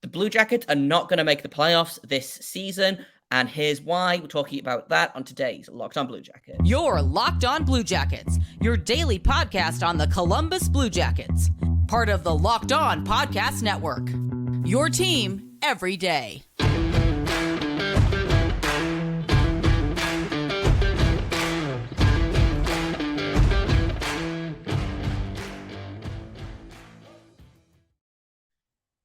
The Blue Jackets are not going to make the playoffs this season, and here's why. We're talking about that on today's Locked On Blue Jackets. You're Locked On Blue Jackets, your daily podcast on the Columbus Blue Jackets, part of the Locked On Podcast Network. Your team every day.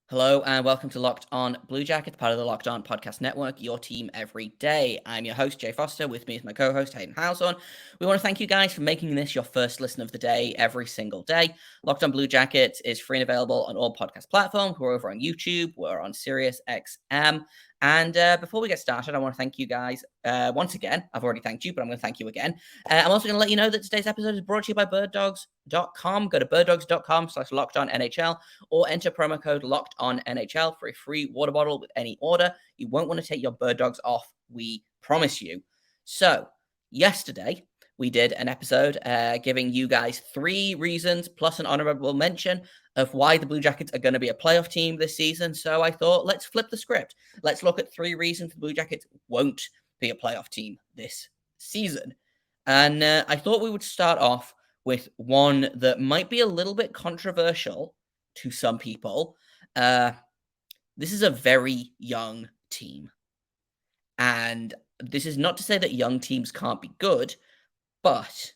Hello and welcome to Locked On Blue Jackets, part of the Locked On Podcast Network, your team every day. I'm your host, Jay Foster. With me is my co-host, Hayden Housen. We want to thank you guys for making this your first listen of the day every single day. Locked On Blue Jackets is free and available on all podcast platforms. We're over on YouTube. We're on Sirius XM. And before we get started, I want to thank you guys once again. I've already thanked you, but I'm going to thank you again. I'm also going to let you know that today's episode is brought to you by Birddogs.com. Go to birddogs.com/LockedOnNHL or enter promo code LockedOnNHL for a free water bottle with any order. You won't want to take your Bird Dogs off, we promise you. So, yesterday, we did an episode giving you guys 3 reasons plus an honorable mention of why the Blue Jackets are going to be a playoff team this season. So I thought, let's flip the script. Let's look at 3 reasons the Blue Jackets won't be a playoff team this season. And I thought we would start off with one that might be a little bit controversial to some people. This is a very young team. And this is not to say that young teams can't be good, but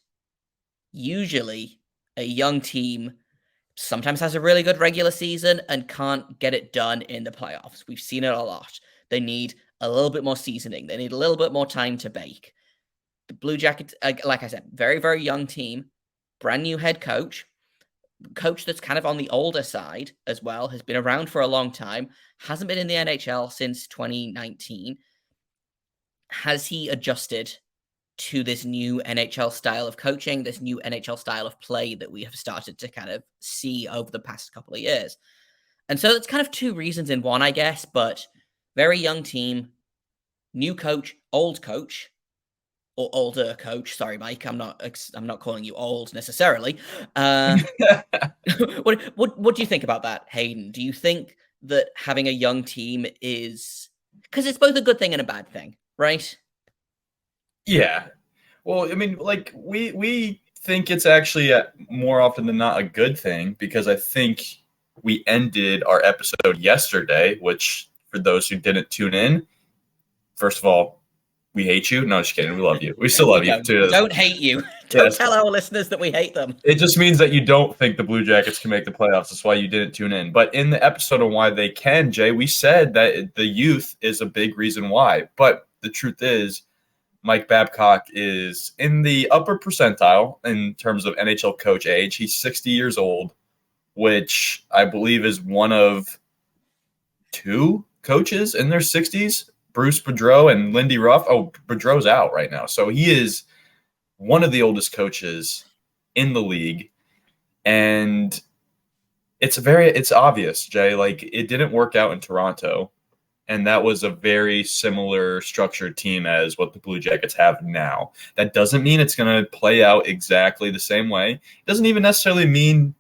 usually a young team sometimes has a really good regular season and can't get it done in the playoffs. We've seen it a lot. They need a little bit more seasoning. They need a little bit more time to bake. The Blue Jackets, like I said, very, very young team, brand new head coach that's kind of on the older side as well, has been around for a long time, hasn't been in the NHL since 2019. Has he adjusted to this new NHL style of coaching, this new NHL style of play that we have started to kind of see over the past couple of years? And so it's kind of 2 reasons in one, I guess, but very young team, new coach, old coach, or older coach. Sorry, Mike, I'm not calling you old necessarily. What do you think about that, Hayden? Do you think that having a young team is, because it's both a good thing and a bad thing, right? Yeah. Well, I mean, like we think it's actually more often than not a good thing, because I think we ended our episode yesterday, which for those who didn't tune in, first of all, we hate you. No, just kidding. We love you. We still love you. Don't hate you. Don't tell our listeners that we hate them. It just means that you don't think the Blue Jackets can make the playoffs. That's why you didn't tune in. But in the episode on why they can, Jay, we said that the youth is a big reason why. But the truth is, Mike Babcock is in the upper percentile in terms of NHL coach age. He's 60 years old, which I believe is one of 2 coaches in their 60s, Bruce Boudreau and Lindy Ruff. Oh, Boudreau's out right now. So he is one of the oldest coaches in the league. And it's obvious, Jay, like it didn't work out in Toronto. And that was a very similar structured team as what the Blue Jackets have now. That doesn't mean it's going to play out exactly the same way. It doesn't even necessarily mean,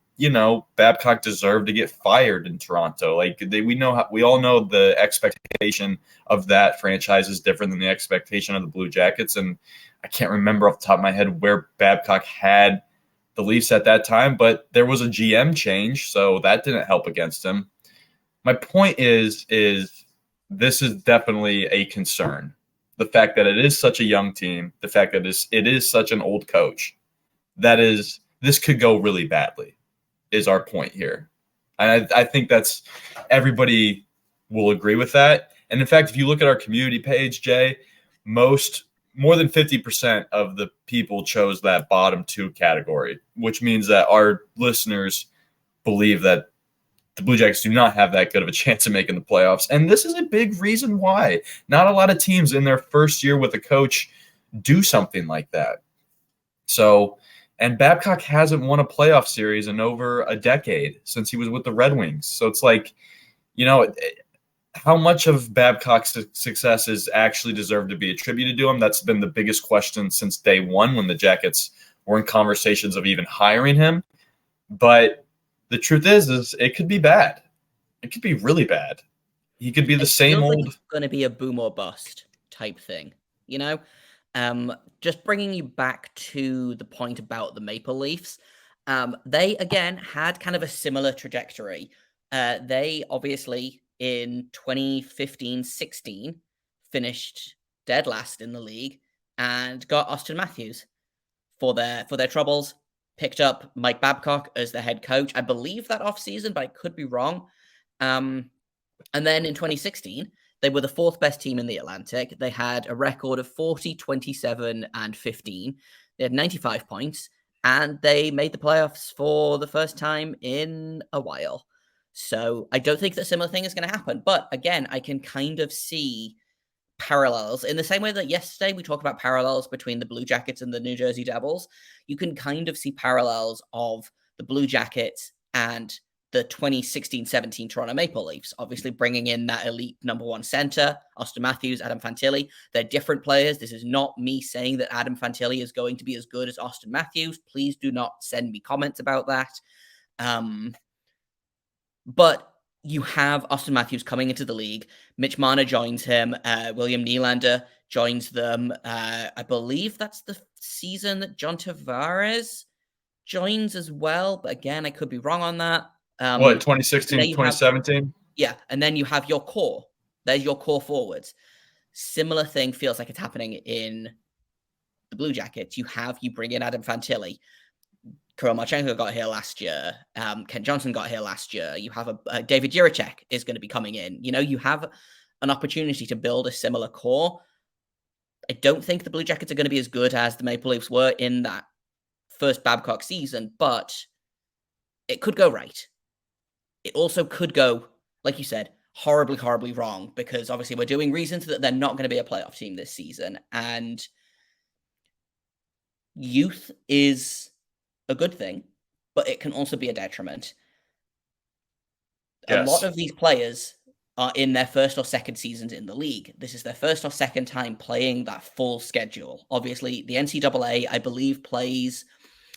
Babcock deserved to get fired in Toronto. Like we all know the expectation of that franchise is different than the expectation of the Blue Jackets. And I can't remember off the top of my head where Babcock had the Leafs at that time, but there was a GM change, so that didn't help against him. My point is this is definitely a concern. The fact that it is such a young team, the fact that it is such an old coach, this could go really badly, is our point here. And I think that's everybody will agree with that. And in fact, if you look at our community page, Jay, more than 50% of the people chose that bottom 2 category, which means that our listeners believe that the Blue Jackets do not have that good of a chance of making the playoffs. And this is a big reason why. Not a lot of teams in their first year with a coach do something like that. So, and Babcock hasn't won a playoff series in over a decade since he was with the Red Wings. So it's like, how much of Babcock's success is actually deserved to be attributed to him? That's been the biggest question since day one when the Jackets were in conversations of even hiring him. But the truth is it could be bad. It could be really bad. He could be the It same feels like old. it's going to be a boom or bust type thing, you know? Just bringing you back to the point about the Maple Leafs. They, again, had kind of a similar trajectory. They obviously, in 2015-16, finished dead last in the league and got Austin Matthews for their troubles. Picked up Mike Babcock as the head coach. I believe that offseason, but I could be wrong. And then in 2016, they were the fourth best team in the Atlantic. They had a record of 40, 27, and 15. They had 95 points, and they made the playoffs for the first time in a while. So I don't think that a similar thing is going to happen. But again, I can kind of see parallels in the same way that yesterday we talked about parallels between the Blue Jackets and the New Jersey Devils. You can kind of see parallels of the Blue Jackets and the 2016-17 Toronto Maple Leafs, obviously bringing in that elite number one center, Austin Matthews, Adam Fantilli. They're different players. This is not me saying that Adam Fantilli is going to be as good as Austin Matthews. Please do not send me comments about that. But you have Austin Matthews coming into the league. Mitch Marner joins him. William Nylander joins them. I believe that's the season that John Tavares joins as well. But again, I could be wrong on that. What, 2016, 2017? Yeah, and then you have your core. There's your core forwards. Similar thing feels like it's happening in the Blue Jackets. You bring in Adam Fantilli. Kirill Marchenko got here last year. Ken Johnson got here last year. You have David Jiricek is going to be coming in. You have an opportunity to build a similar core. I don't think the Blue Jackets are going to be as good as the Maple Leafs were in that first Babcock season, but it could go right. It also could go, like you said, horribly, horribly wrong, because obviously we're doing reasons that they're not going to be a playoff team this season. And youth is a good thing, but it can also be a detriment. Yes. A lot of these players are in their first or second seasons in the league. This is their first or second time playing that full schedule. Obviously, the NCAA, I believe, plays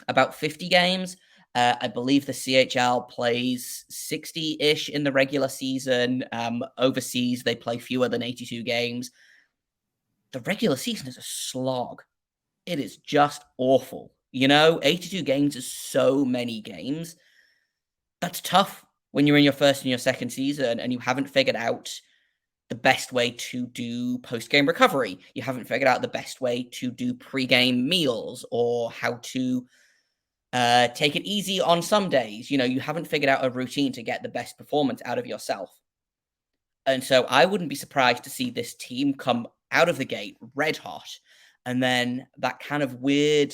about 50 games. I believe the CHL plays 60-ish in the regular season. Overseas, they play fewer than 82 games. The regular season is a slog. It is just awful. 82 games is so many games. That's tough when you're in your first and your second season and you haven't figured out the best way to do post-game recovery. You haven't figured out the best way to do pre-game meals or how to take it easy on some days. You haven't figured out a routine to get the best performance out of yourself. And so I wouldn't be surprised to see this team come out of the gate red hot. And then that kind of weird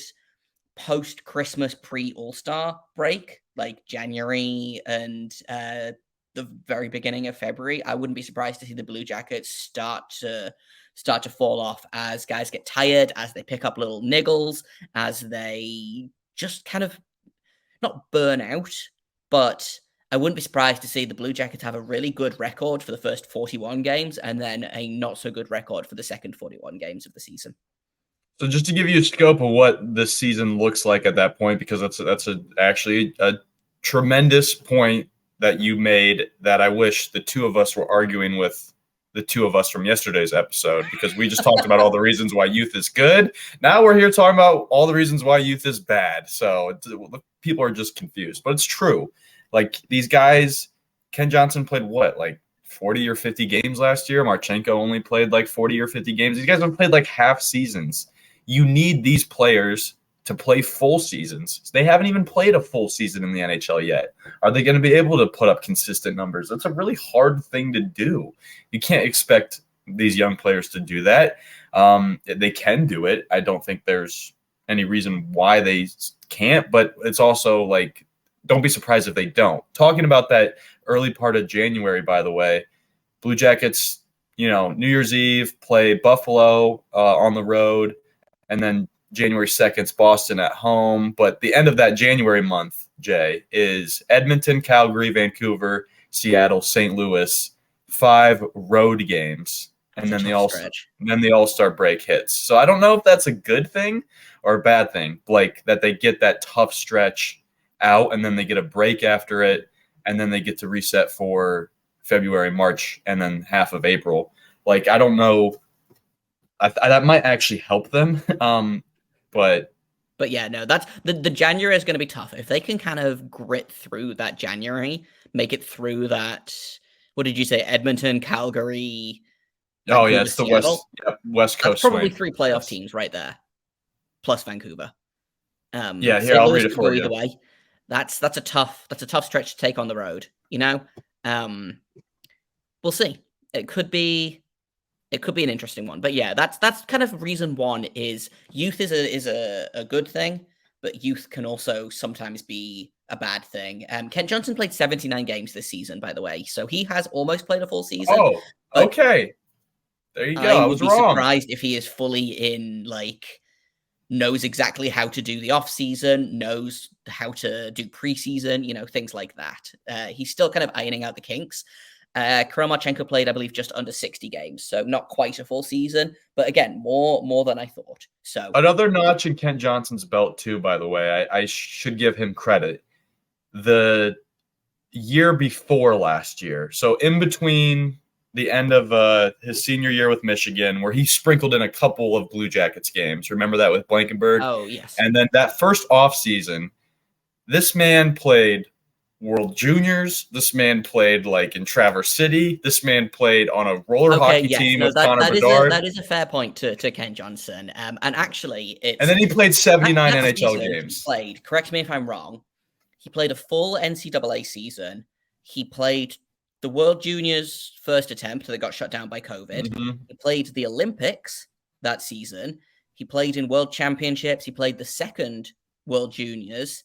post-Christmas pre-All-Star break, like January and the very beginning of February, I wouldn't be surprised to see the Blue Jackets start to fall off as guys get tired, as they pick up little niggles, as they just kind of not burn out, but I wouldn't be surprised to see the Blue Jackets have a really good record for the first 41 games and then a not so good record for the second 41 games of the season. So just to give you a scope of what this season looks like at that point, because that's actually a tremendous point that you made that I wish the two of us were arguing with the two of us from yesterday's episode, because we just talked about all the reasons why youth is good. Now we're here talking about all the reasons why youth is bad. So people are just confused, but it's true. Like these guys, Ken Johnson played what, like 40 or 50 games last year? Marchenko only played like 40 or 50 games. These guys have played like half seasons. You need these players to play full seasons. They haven't even played a full season in the NHL yet. Are they going to be able to put up consistent numbers? That's a really hard thing to do. You can't expect these young players to do that. They can do it. I don't think there's any reason why they can't, but it's also like, don't be surprised if they don't. Talking about that early part of January, by the way, Blue Jackets, New Year's Eve, play Buffalo on the road, and then January 2nd, Boston at home. But the end of that January month, Jay, is Edmonton, Calgary, Vancouver, Seattle, St. Louis, 5 road games. And then the All-Star break hits. So I don't know if that's a good thing or a bad thing, like that they get that tough stretch out and then they get a break after it and then they get to reset for February, March, and then half of April. Like, I don't know. That might actually help them. But yeah, no, that's the January is going to be tough. If they can kind of grit through that January, make it through that. What did you say? Edmonton, Calgary, Vancouver, it's the Seattle. West That's Coast probably swing. 3 playoff teams right there, plus Vancouver. Here, St. I'll Louis read it could for go either you. way. That's a tough stretch to take on the road. We'll see. It could be an interesting one. But yeah, that's kind of reason one is youth is a good thing, but youth can also sometimes be a bad thing. Kent Johnson played 79 games this season, by the way, so he has almost played a full season. Oh, okay. There you go. I I would was be wrong. surprised if he is fully in, knows exactly how to do the off season, knows how to do preseason, things like that. He's still kind of ironing out the kinks. Kirill played, I believe, just under 60 games, so not quite a full season, but again, more than I thought. So another notch in Kent Johnson's belt too, by the way. I should give him credit. The year before last year, so in between the end of his senior year with Michigan, where he sprinkled in a couple of Blue Jackets games. Remember that with Blankenberg? Oh, yes. And then that first offseason, this man played World Juniors. This man played in Traverse City. This man played on a roller hockey team with Connor Bedard. That is a fair point to Ken Johnson. And actually, and then he played 79 that NHL games. He played, correct me if I'm wrong, he played a full NCAA season. He played the World Juniors first attempt that got shut down by COVID. Mm-hmm. He played the Olympics that season. He played in World Championships. He played the second World Juniors.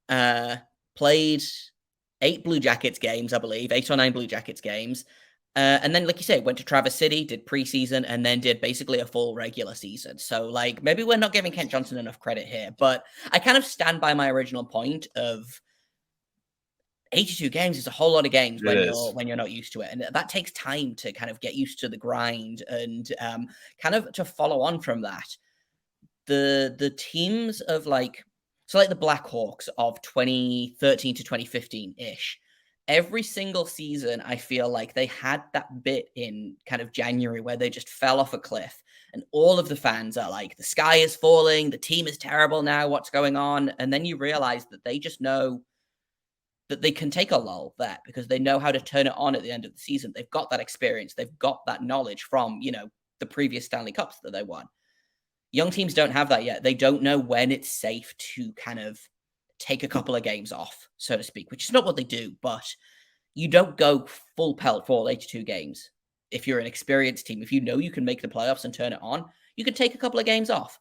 Played 8 Blue Jackets games, I believe, 8 or 9 Blue Jackets games. And then, like you say, went to Traverse City, did preseason, and then did basically a full regular season. So, maybe we're not giving Kent Johnson enough credit here, but I kind of stand by my original point of 82 games is a whole lot of games when you're not used to it. And that takes time to kind of get used to the grind and kind of to follow on from that. The teams of the Blackhawks of 2013 to 2015-ish, every single season, I feel like they had that bit in kind of January where they just fell off a cliff. And all of the fans are like, the sky is falling, the team is terrible now, what's going on? And then you realize that they just know that they can take a lull there because they know how to turn it on at the end of the season. They've got that experience. They've got that knowledge from, the previous Stanley Cups that they won. Young teams don't have that yet. They don't know when it's safe to kind of take a couple of games off, so to speak, which is not what they do, but you don't go full pelt for all 82 games. If you're an experienced team, if you know you can make the playoffs and turn it on, you can take a couple of games off.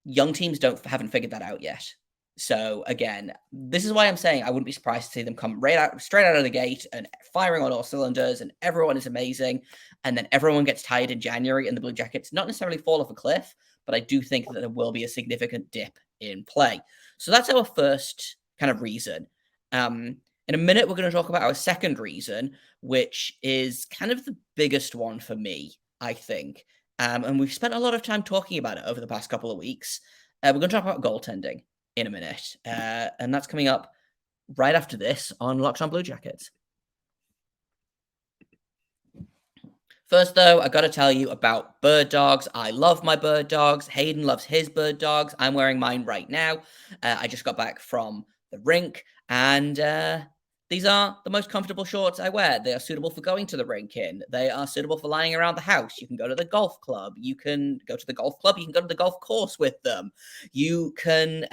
Young teams haven't figured that out yet. So again, this is why I'm saying I wouldn't be surprised to see them come straight out of the gate and firing on all cylinders, and everyone is amazing. And then everyone gets tired in January, and the Blue Jackets not necessarily fall off a cliff, but I do think that there will be a significant dip in play. So that's our first kind of reason. In a minute, we're going to talk about our second reason, which is kind of the biggest one for me, I think. And we've spent a lot of time talking about it over the past couple of weeks. We're going to talk about goaltending in a minute. And that's coming up right after this on Locked On Blue Jackets. First, though, I got to tell you about Birddogs. I love my Birddogs. Hayden loves his Birddogs. I'm wearing mine right now. I just got back from the rink, and these are the most comfortable shorts I wear. They are suitable for going to the rink in. They are suitable for lying around the house. You can go to the golf club. You can go to the golf club. You can go to the golf course with them. You can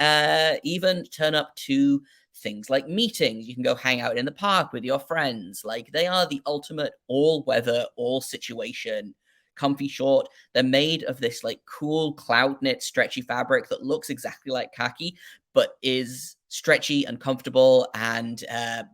even turn up to things like meetings. You can go hang out in the park with your friends. They are the ultimate all-weather, all-situation comfy short. They're made of this cool cloud knit stretchy fabric that looks exactly like khaki, but is stretchy and comfortable and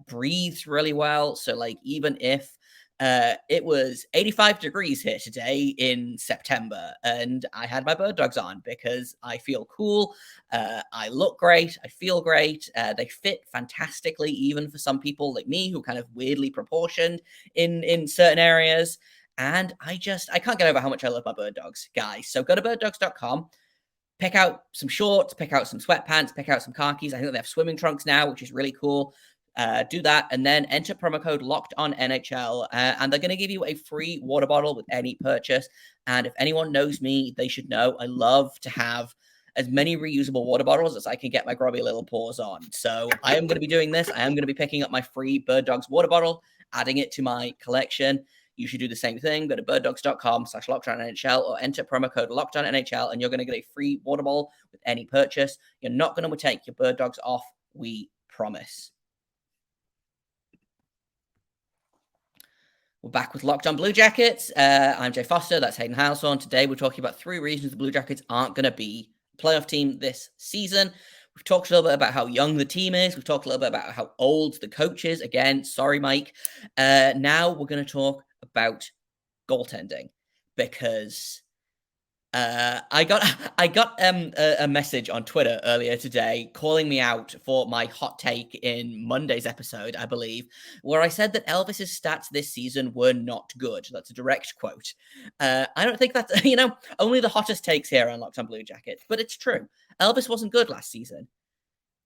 breathes really well. So even if it was 85 degrees here today in September and I had my Birddogs on because I feel cool, I look great, I feel great, they fit fantastically even for some people like me who kind of weirdly proportioned in certain areas. And I can't get over how much I love my Birddogs, guys. So go to birddogs.com. Pick out some shorts, pick out some sweatpants, pick out some khakis. I think they have swimming trunks now, which is really cool. Do that and then enter promo code Locked On NHL, and they're going to give you a free water bottle with any purchase. And if anyone knows me, they should know I love to have as many reusable water bottles as I can get my grubby little paws on. So I am going to be doing this. I am going to be picking up my free Birddogs water bottle, adding it to my collection. You should do the same thing. Go to birddogs.com/LockedOnNHL or enter promo code LockedOnNHL, and you're going to get a free water bottle with any purchase. You're not going to take your Birddogs off. We promise. We're back with Locked On Blue Jackets. I'm Jay Foster. That's Hayden Householm. Today we're talking about 3 reasons the Blue Jackets aren't going to be a playoff team this season. We've talked a little bit about how young the team is. We've talked a little bit about how old the coach is. Again, sorry, Mike. Now we're going to talk about goaltending, because I got a message on Twitter earlier today calling me out for my hot take in Monday's episode, I believe, where I said that Elvis's stats this season were not good. That's a direct quote. I don't think that's, only the hottest takes here on Locked On Blue Jackets, but it's true. Elvis wasn't good last season.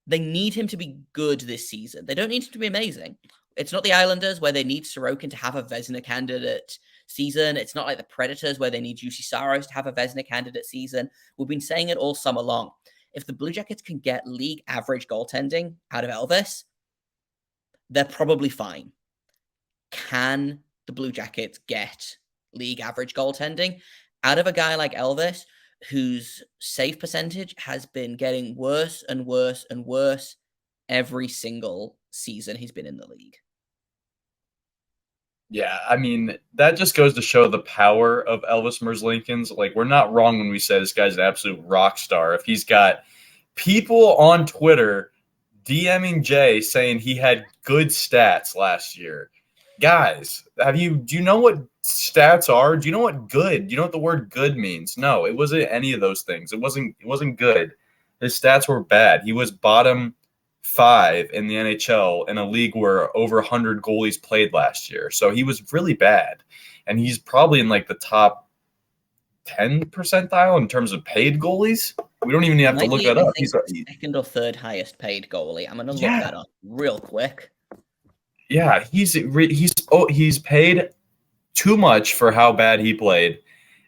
They need him to be good this season. They don't need him to be amazing. It's not the Islanders where they need Sorokin to have a Vezina candidate season. It's not like the Predators where they need Juicy Saros to have a Vezina candidate season. We've been saying it all summer long. If the Blue Jackets can get league average goaltending out of Elvis, they're probably fine. Can the Blue Jackets get league average goaltending out of a guy like Elvis, whose save percentage has been getting worse and worse and worse every single season he's been in the league? Yeah, I mean, that just goes to show the power of Elvis Merzlikins. Like, we're not wrong when we say this guy's an absolute rock star. If he's got people on Twitter DMing Jay saying he had good stats last year. Guys, do you know what stats are? Do you know what good? Do you know what the word good means? No, it wasn't any of those things. It wasn't good. His stats were bad. He was bottom 5 in the NHL in a league where over 100 goalies played last year. So he was really bad. And he's probably in like the top 10 percentile in terms of paid goalies. We don't even have to look that up. He's second or third highest paid goalie. I'm going to look that up real quick. Yeah, he's paid too much for how bad he played.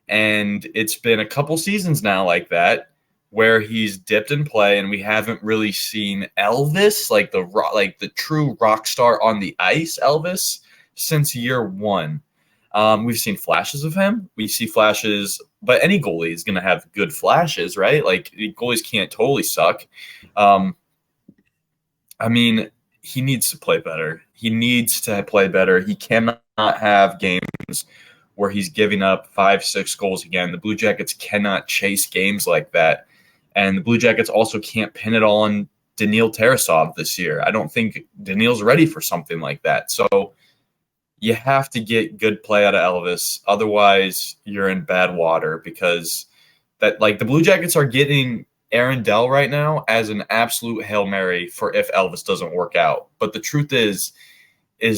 And it's been a couple seasons now like that, where he's dipped in play, and we haven't really seen Elvis, like the true rock star on the ice, Elvis, since year 1. We've seen flashes of him. We see flashes, but any goalie is going to have good flashes, right? Like, goalies can't totally suck. I mean, he needs to play better. He needs to play better. He cannot have games where he's giving up 5-6 goals again. The Blue Jackets cannot chase games like that. And the Blue Jackets also can't pin it all on Daniil Tarasov this year. I don't think Daniil's ready for something like that. So you have to get good play out of Elvis. Otherwise, you're in bad water, because the Blue Jackets are getting Aaron Dell right now as an absolute Hail Mary for if Elvis doesn't work out. But the truth is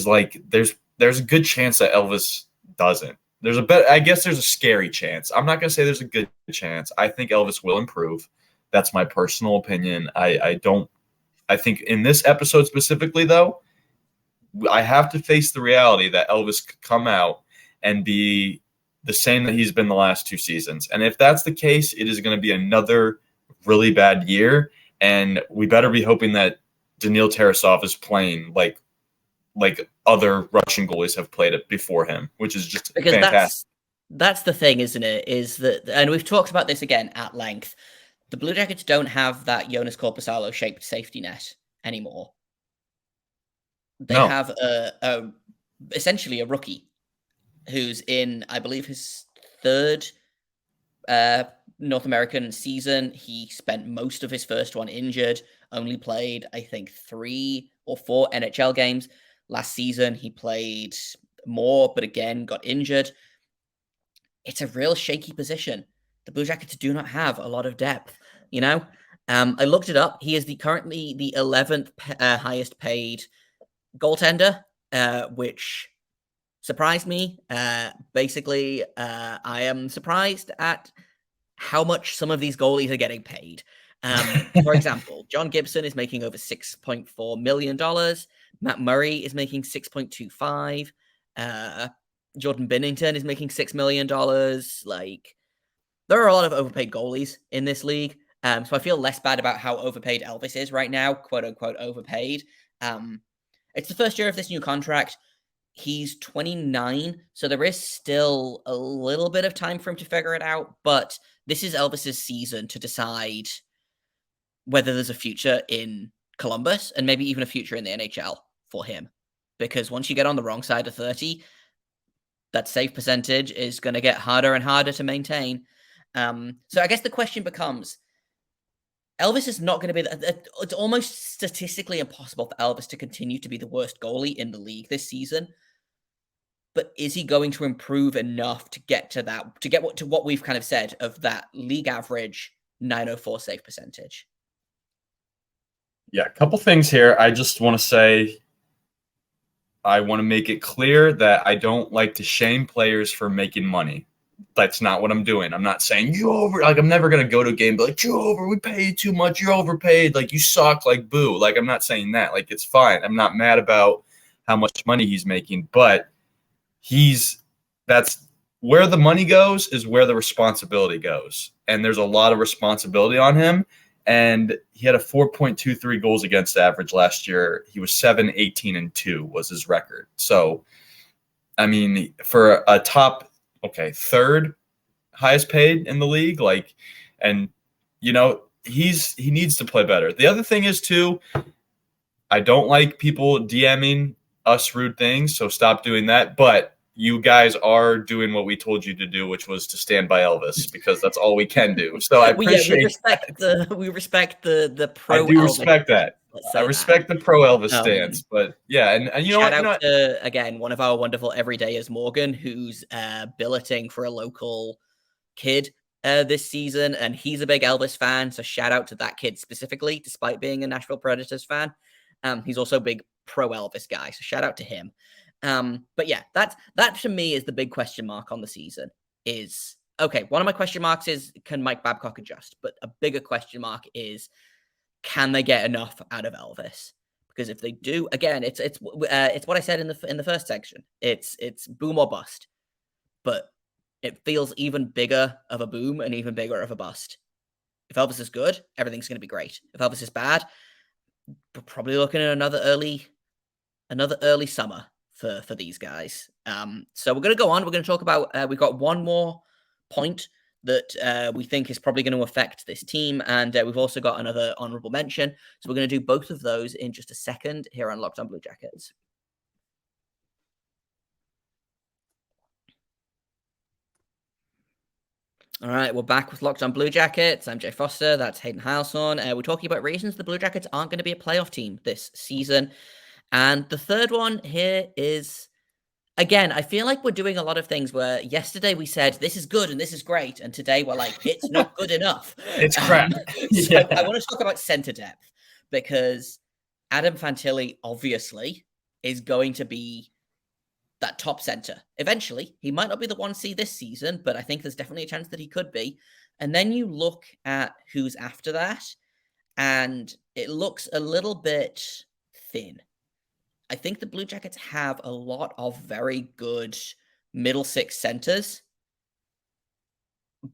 like there's a good chance that Elvis doesn't. I guess there's a scary chance. I'm not going to say there's a good chance. I think Elvis will improve. That's my personal opinion. I think in this episode specifically, though, I have to face the reality that Elvis could come out and be the same that he's been the last 2 seasons. And if that's the case, it is going to be another really bad year. And we better be hoping that Daniil Tarasov is playing like other Russian goalies have played it before him, which is just fantastic. That's the thing, isn't it? Is that, and we've talked about this again at length, the Blue Jackets don't have that Jonas Korpisalo shaped safety net anymore. They have essentially a rookie who's in, I believe, his 3rd North American season. He spent most of his first one injured, only played, I think, 3 or 4 NHL games. Last season, he played more, but again, got injured. It's a real shaky position. The Blue Jackets do not have a lot of depth, I looked it up. He is currently the 11th highest paid goaltender, which surprised me. Basically, I am surprised at how much some of these goalies are getting paid. For example, John Gibson is making over $6.4 million. Matt Murray is making 6.25. Jordan Binnington is making $6 million. Like, there are a lot of overpaid goalies in this league. So I feel less bad about how overpaid Elvis is right now, quote unquote overpaid. It's the first year of this new contract. He's 29, so there is still a little bit of time for him to figure it out, but this is Elvis's season to decide whether there's a future in Columbus and maybe even a future in the NHL for him. Because once you get on the wrong side of 30, that save percentage is going to get harder and harder to maintain. So I guess the question becomes, Elvis is not going to be... It's almost statistically impossible for Elvis to continue to be the worst goalie in the league this season. But is he going to improve enough to get to that, to what we've kind of said of that league average 904 save percentage? Yeah, a couple things here. I just want to say, I want to make it clear that I don't like to shame players for making money. That's not what I'm doing. I'm not saying you over, like, I'm never going to go to a game, be like, you over, we paid too much, you're overpaid, like, you suck, like, boo. Like, I'm not saying that. Like, it's fine. I'm not mad about how much money he's making, but that's where the money goes is where the responsibility goes. And there's a lot of responsibility on him. And he had a 4.23 goals against average last year. He was 7-18-2 was his record. So, I mean, for a top, third highest paid in the league, like, and, you know, he needs to play better. The other thing is, too, I don't like people DMing us rude things, so stop doing that. But you guys are doing what we told you to do, which was to stand by Elvis, because that's all we can do. So I appreciate we respect the pro. I do respect that. I respect the pro Elvis stance, but yeah, and you know what? Shout out to, again, one of our wonderful everydayers, Morgan, who's billeting for a local kid this season, and he's a big Elvis fan. So shout out to that kid specifically, despite being a Nashville Predators fan. He's also a big pro Elvis guy, so shout out to him. But yeah, that to me is the big question mark on the season. Is okay. One of my question marks is, can Mike Babcock adjust? But a bigger question mark is, can they get enough out of Elvis? Because if they do, again, it's what I said in the first section. It's boom or bust. But it feels even bigger of a boom and even bigger of a bust. If Elvis is good, everything's going to be great. If Elvis is bad, we're probably looking at another early summer for these guys. So we're going to go on. We're going to talk about, we've got one more point that we think is probably going to affect this team. And we've also got another honorable mention. So we're going to do both of those in just a second here on Locked On Blue Jackets. All right, we're back with Locked On Blue Jackets. I'm Jay Foster. That's Hayden Heilson. We're talking about reasons the Blue Jackets aren't going to be a playoff team this season. And the third one here is, again, I feel like we're doing a lot of things where yesterday we said, this is good and this is great. And today we're like, it's not good enough. It's crap. So I want to talk about center depth, because Adam Fantilli obviously is going to be that top center. Eventually, he might not be the 1C this season, but I think there's definitely a chance that he could be. And then you look at who's after that, and it looks a little bit thin. I think the Blue Jackets have a lot of very good middle six centers,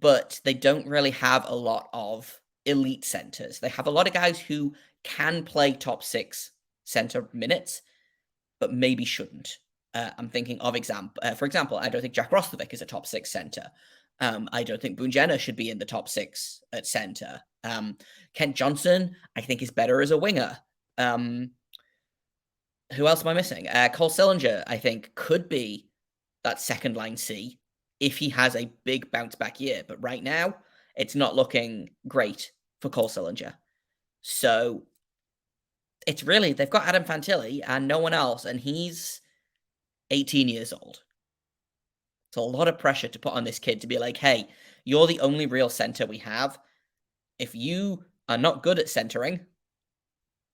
but they don't really have a lot of elite centers. They have a lot of guys who can play top six center minutes, but maybe shouldn't. I'm thinking of for example, I don't think Jack Roslovic is a top six center. I don't think Boone Jenner should be in the top six at center. Kent Johnson, I think, is better as a winger. Who else am I missing? Cole Sillinger, I think, could be that second line C if he has a big bounce back year. But right now, it's not looking great for Cole Sillinger. So it's really, they've got Adam Fantilli and no one else, and he's 18 years old. It's a lot of pressure to put on this kid to be like, hey, you're the only real center we have. If you are not good at centering,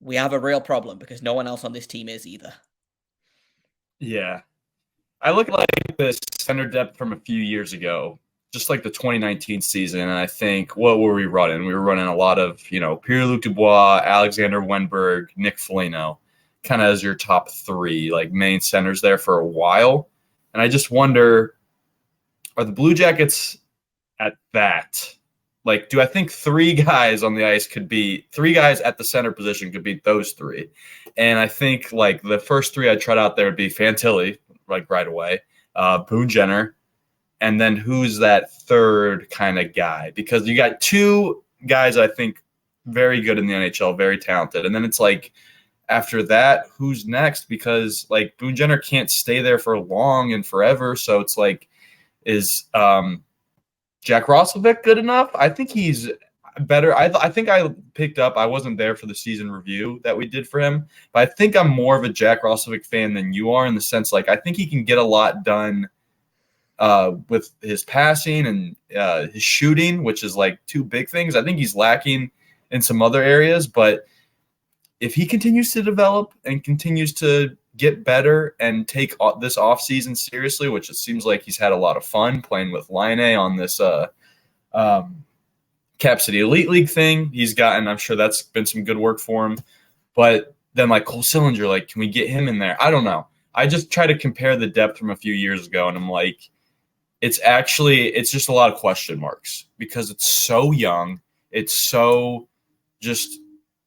we have a real problem, because no one else on this team is either. Yeah. I look at like the center depth from a few years ago, just like the 2019 season, and I think what were we running? We were running a lot of, Pierre-Luc Dubois, Alexander Wenberg, Nick Foligno, kind of as your top three like main centers there for a while. And I just wonder, are the Blue Jackets at that? Like, do I think three guys on the ice three guys at the center position could beat those three? And I think like the first three I'd trot out there would be Fantilli, like right away, Boone Jenner, and then who's that third kind of guy? Because you got two guys I think very good in the NHL, very talented. And then it's like after that, who's next? Because like Boone Jenner can't stay there for long and forever. So it's like, is Jack Roslovic good enough? I think he's better. I think I picked up, I wasn't there for the season review that we did for him, but I think I'm more of a Jack Roslovic fan than you are in the sense like I think he can get a lot done with his passing and his shooting, which is like two big things. I think he's lacking in some other areas, but if he continues to develop and continues to get better and take this offseason seriously, which it seems like he's had a lot of fun playing with Line on this Cap City Elite League thing he's gotten. I'm sure that's been some good work for him. But then like Cole Sillinger, like, can we get him in there? I don't know. I just try to compare the depth from a few years ago, and I'm like, it's just a lot of question marks because it's so young. It's so just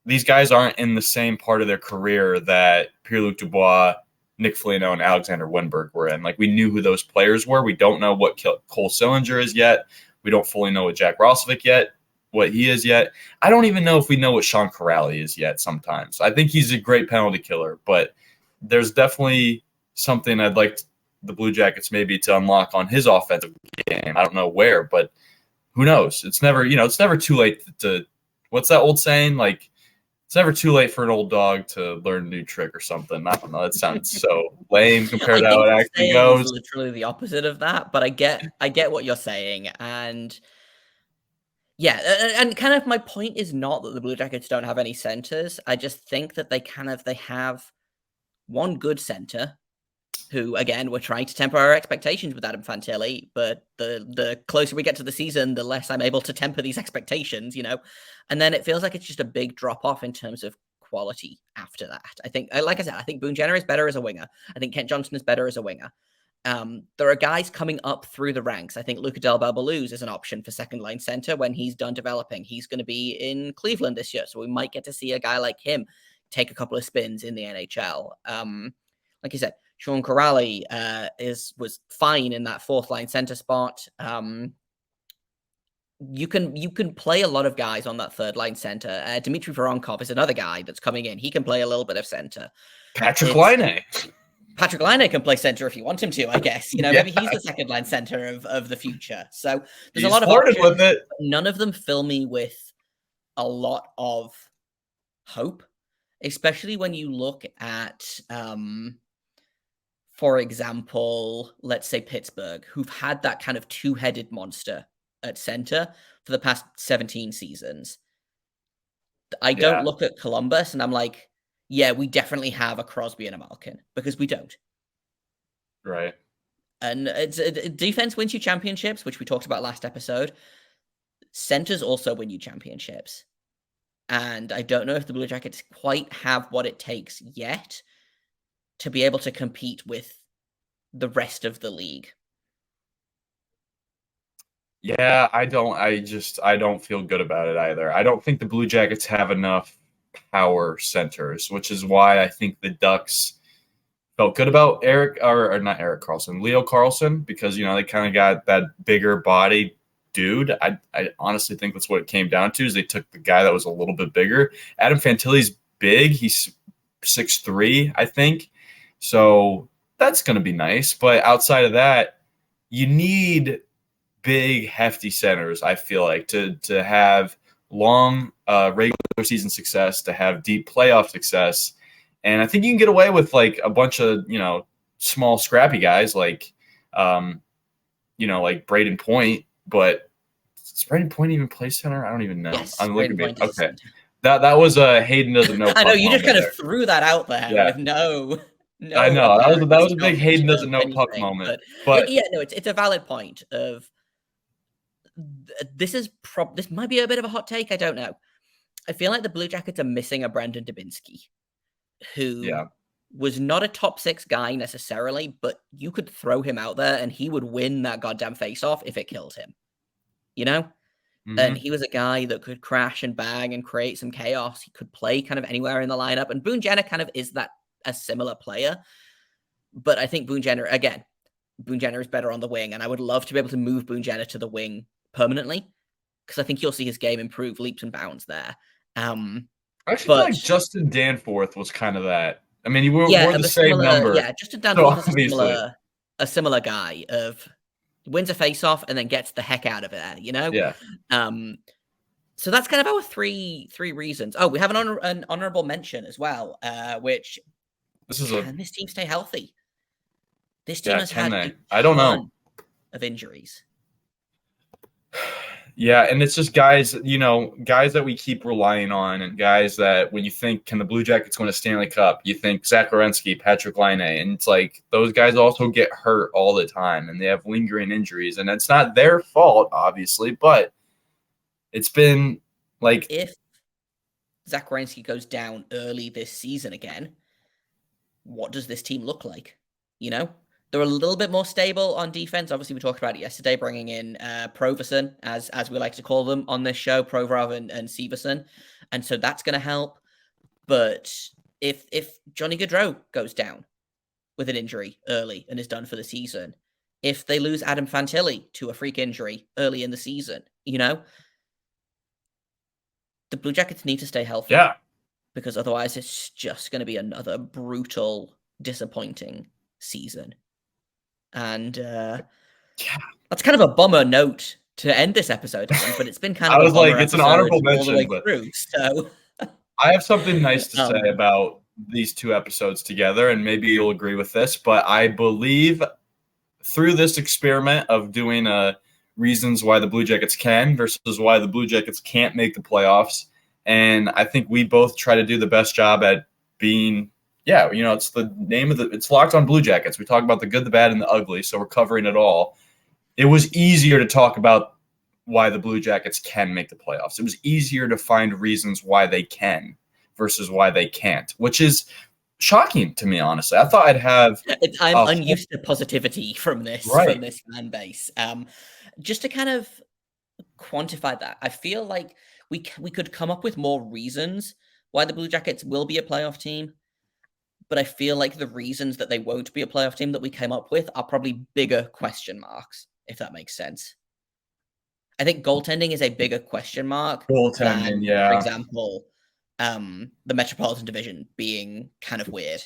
these guys aren't in the same part of their career that Pierre-Luc Dubois, Nick Foligno, and Alexander Wenberg were in. Like, we knew who those players were. We don't know what Cole Sillinger is yet. We don't fully know what Jack Roslovic what he is yet. I don't even know if we know what Sean Corrali is yet sometimes. I think he's a great penalty killer, but there's definitely something I'd like the Blue Jackets maybe to unlock on his offensive game. I don't know where, but who knows? It's never too late to what's that old saying? Like, it's never too late for an old dog to learn a new trick or something. I don't know. That sounds so lame compared to how it actually goes. Literally the opposite of that, but I get what you're saying, and yeah, and kind of my point is not that the Blue Jackets don't have any centers. I just think that they have one good center who, again, we're trying to temper our expectations with Adam Fantilli, but the closer we get to the season, the less I'm able to temper these expectations, and then it feels like it's just a big drop-off in terms of quality after that. I think, like I said, I think Boone Jenner is better as a winger. I think Kent Johnson is better as a winger. There are guys coming up through the ranks. I think Luca Del Belbaluz is an option for second-line center when he's done developing. He's going to be in Cleveland this year, so we might get to see a guy like him take a couple of spins in the NHL. Like you said, Sean Corrali was fine in that fourth-line center spot. You can play a lot of guys on that third-line center. Dmitry Voronkov is another guy that's coming in. He can play a little bit of center. Patrick Laine can play center if you want him to, I guess. Maybe he's the second line center of the future. So there's a lot of options, with it. None of them fill me with a lot of hope, especially when you look at, for example, let's say Pittsburgh, who've had that kind of two-headed monster at center for the past 17 seasons. I don't look at Columbus and I'm like, yeah, we definitely have a Crosby and a Malkin, because we don't. Right. And defense wins you championships, which we talked about last episode. Centers also win you championships. And I don't know if the Blue Jackets quite have what it takes yet to be able to compete with the rest of the league. Yeah, I don't feel good about it either. I don't think the Blue Jackets have enough power centers, which is why I think the Ducks felt good about Leo Carlson, because, they kind of got that bigger body dude. I honestly think that's what it came down to, is they took the guy that was a little bit bigger. Adam Fantilli's big. He's 6'3", I think. So that's going to be nice. But outside of that, you need big, hefty centers, I feel like, to have long regular season success, to have deep playoff success. And I think you can get away with like a bunch of, small, scrappy guys like, like Braden Point. But does Braden Point even play center? I don't even know. Yes, I'm looking at it. Okay. That was a Hayden doesn't know. I know, you just kind of threw that out there with no. I know that was a big Hayden doesn't know puck moment. But yeah, no, it's a valid point of this might be a bit of a hot take. I don't know. I feel like the Blue Jackets are missing a Brandon Dubinsky, who was not a top 6 guy necessarily, but you could throw him out there and he would win that goddamn face-off if it killed him, you know? Mm-hmm. And he was a guy that could crash and bang and create some chaos. He could play kind of anywhere in the lineup, and Boone Jenner kind of is that a similar player. But I think Boone Jenner is better on the wing, and I would love to be able to move Boone Jenner to the wing permanently, because I think you'll see his game improve leaps and bounds there. I actually feel like Justin Danforth was kind of that. I mean, you were the same number. Yeah, Justin Danforth is a similar guy of wins a face-off and then gets the heck out of it, you know? Yeah. So that's kind of our three reasons. Oh, we have an honorable mention as well, which can this team stay healthy? This team has had I don't know of injuries. Yeah, and it's just guys that we keep relying on, and guys that when you think, can the Blue Jackets win a Stanley Cup, you think Zach Werenski, Patrick Laine, and it's like those guys also get hurt all the time, and they have lingering injuries, and it's not their fault, obviously, but it's been like... If Zach Werenski goes down early this season again, what does this team look like? You know? They're a little bit more stable on defense. Obviously, we talked about it yesterday, bringing in Proverson, as we like to call them on this show, Provorov and Severson. And so that's going to help. But if Johnny Gaudreau goes down with an injury early and is done for the season, if they lose Adam Fantilli to a freak injury early in the season, you know, the Blue Jackets need to stay healthy. Yeah. Because otherwise it's just going to be another brutal, disappointing season. And that's kind of a bummer note to end this episode on, but it's been kind of I was like, it's an honorable mention, but through, so I have something nice to say about these two episodes together, and maybe you'll agree with this, but I believe through this experiment of doing reasons why the Blue Jackets can versus why the Blue Jackets can't make the playoffs, and I think we both try to do the best job at being... Yeah, it's the name of it's Locked on Blue Jackets. We talk about the good, the bad, and the ugly, so we're covering it all. It was easier to talk about why the Blue Jackets can make the playoffs. It was easier to find reasons why they can versus why they can't, which is shocking to me, honestly. I thought I'd have... I'm unused to positivity from this fan base. Just to kind of quantify that, I feel like we could come up with more reasons why the Blue Jackets will be a playoff team. But I feel like the reasons that they won't be a playoff team that we came up with are probably bigger question marks, if that makes sense. I think goaltending is a bigger question mark. Goaltending, yeah. For example, the Metropolitan Division being kind of weird.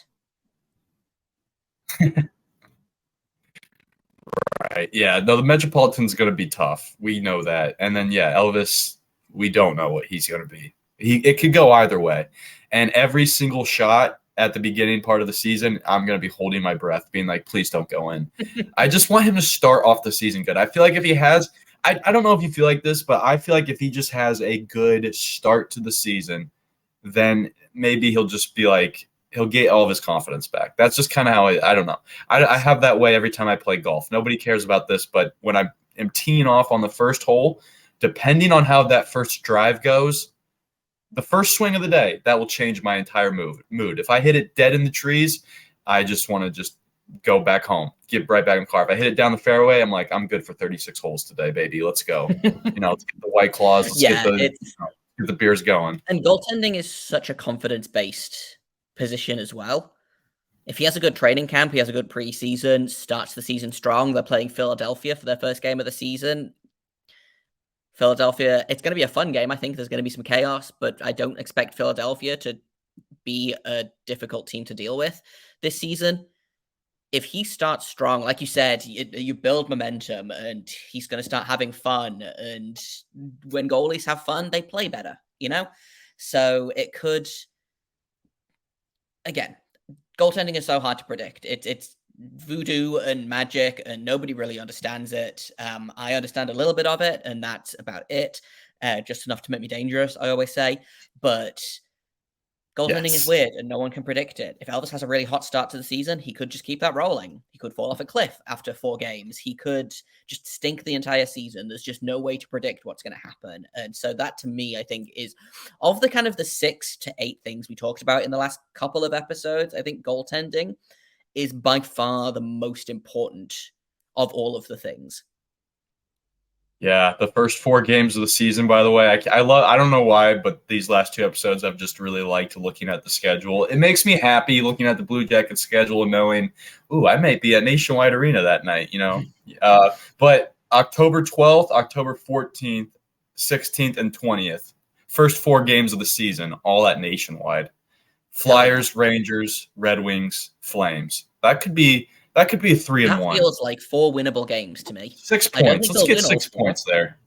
Right. Yeah. No, the Metropolitan's going to be tough. We know that. And then, Elvis, we don't know what he's going to be. It could go either way. And every single shot at the beginning part of the season, I'm going to be holding my breath, being like, please don't go in. I just want him to start off the season good. I feel like if he has, I don't know if you feel like this, but I feel like if he just has a good start to the season, then maybe he'll just be like, he'll get all of his confidence back. That's just kind of how I don't know. I have that way every time I play golf. Nobody cares about this, but when I am teeing off on the first hole, depending on how that first drive goes, the first swing of the day, that will change my entire mood. If I hit it dead in the trees, I just want to just go back home, get right back in the car. If I hit it down the fairway, I'm like, I'm good for 36 holes today, baby. Let's go. Let's get the White Claws. Let's get the beers going. And goaltending is such a confidence-based position as well. If he has a good training camp, he has a good preseason, starts the season strong. They're playing Philadelphia for their first game of the season. Philadelphia, it's going to be a fun game. I think there's going to be some chaos, but I don't expect Philadelphia to be a difficult team to deal with this season. If he starts strong, like you said, you build momentum and he's going to start having fun. And when goalies have fun, they play better, So it could, again, goaltending is so hard to predict. It's voodoo and magic, and nobody really understands it. I understand a little bit of it, and that's about it. Just enough to make me dangerous, I always say. But Goaltending is Yes. weird and no one can predict it. If Elvis has a really hot start to the season, he could just keep that rolling. He could fall off a cliff after 4 games. He could just stink the entire season. There's just no way to predict what's going to happen. And so that to me, I think is of the kind of the 6 to 8 things we talked about in the last couple of episodes, I think goaltending is by far the most important of all of the things. Yeah, the first 4 games of the season, by the way, I don't know why, but these last 2 episodes I've just really liked looking at the schedule. It makes me happy looking at the Blue Jackets schedule and knowing, ooh, I might be at Nationwide Arena that night, But October 12th, October 14th, 16th, and 20th, first 4 games of the season, all at Nationwide. Flyers, Rangers, Red Wings, Flames. That could be a 3-1. That feels like 4 winnable games to me. 6 points. Let's get 6 points there.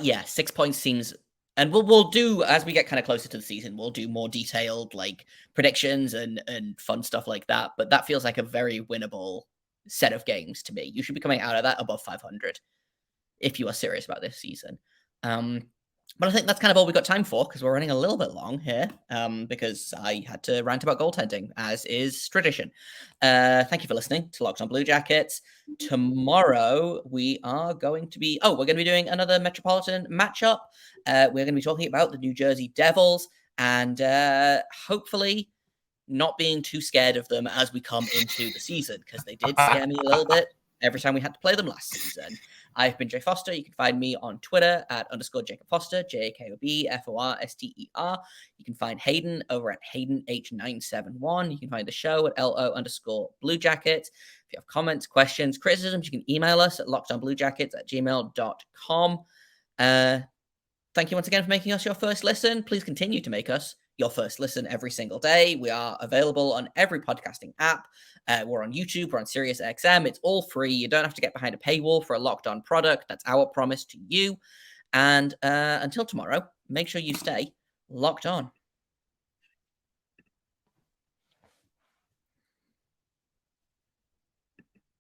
Yeah, 6 points seems, and we'll do as we get kind of closer to the season. We'll do more detailed like predictions and fun stuff like that. But that feels like a very winnable set of games to me. You should be coming out of that above 500 if you are serious about this season. But I think that's kind of all we've got time for because we're running a little bit long here because I had to rant about goaltending, as is tradition. Thank you for listening to Locked on Blue Jackets. Tomorrow we are going to be doing another Metropolitan matchup. We're going to be talking about the New Jersey Devils and hopefully not being too scared of them as we come into the season because they did scare me a little bit every time we had to play them last season. I've been Jay Foster. You can find me on Twitter at _Jacob Foster, JAKOBFORSTER. You can find Hayden over at HaydenH971. You can find the show at LO_Blue Jackets. If you have comments, questions, criticisms, you can email us at lockedonbluejackets@gmail.com. Thank you once again for making us your first listen. Please continue to make us your first listen every single day. We are available on every podcasting app. We're on YouTube. We're on SiriusXM. It's all free. You don't have to get behind a paywall for a Locked On product. That's our promise to you. And until tomorrow, make sure you stay locked on.